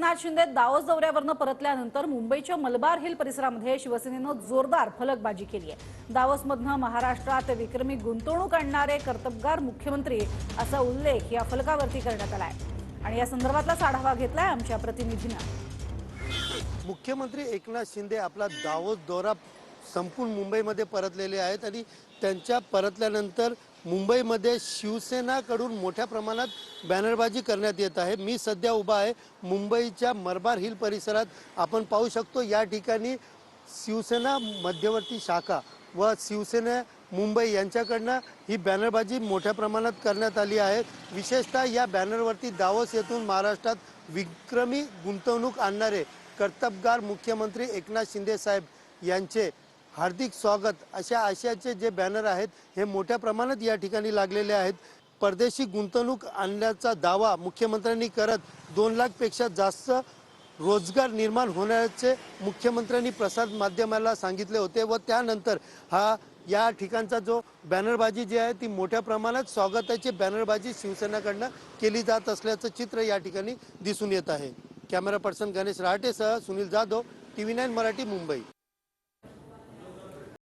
Eknath Shinde Davos दौऱ्यावरनं परतल्यानंतर मुंबईच्या Malabar hill परिसरामध्ये शिवसेनेनं जोरदार फलकबाजी केली आहे। दावोसमधनं महाराष्ट्रात विक्रमी गुंतवणूक आणणारे कर्तबगार मुख्यमंत्री असा उल्लेख या फलकावरती करण्यात आला आहे आणि या संदर्भातला आढावा घेतलाय आमच्या प्रतिनिधीनं। मुख्यमंत्री एकनाथ शिंदे आपला दावोस दौरा संपूर्ण मुंबईमध्ये परतलेले आहेत आणि त्यांच्या परतल्यानंतर मुंबईमध्ये शिवसेनाकडून मोठ्या प्रमाणात बॅनरबाजी करण्यात येत आहे। मी सध्या उभा आहे मुंबईच्या मलबार हिल परिसरात। आपण पाहू शकतो या ठिकाणी शिवसेना मध्यवर्ती शाखा व शिवसेना मुंबई यांच्याकडनं ही बॅनरबाजी मोठ्या प्रमाणात करण्यात आली आहे। विशेषतः या बॅनरवरती दावोस येथून महाराष्ट्रात विक्रमी गुंतवणूक आणणारे कर्तबगार मुख्यमंत्री एकनाथ शिंदे साहेब यांचे हार्दिक स्वागत अशा आशयाचे जे बॅनर आहेत हे मोठ्या प्रमाणात या ठिकाणी लागलेले आहेत। परदेशी गुंतवणूक आणण्याचा दावा मुख्यमंत्र्यांनी करत 2 लाखपेक्षा जास्त रोजगार निर्माण होण्याचे मुख्यमंत्र्यांनी प्रसार माध्यमाला सांगितले होते व त्यानंतर या ठिकाणचा जो बॅनरबाजी जी आहे ती मोठ्या प्रमाणात स्वागताची बॅनरबाजी शिवसेनेकडनं केली जात असल्याचं चित्र या ठिकाणी दिसून येत आहे। कॅमेरा पर्सन गणेश रहाटेसह सुनील जाधव, TV9 मराठी, मुंबई।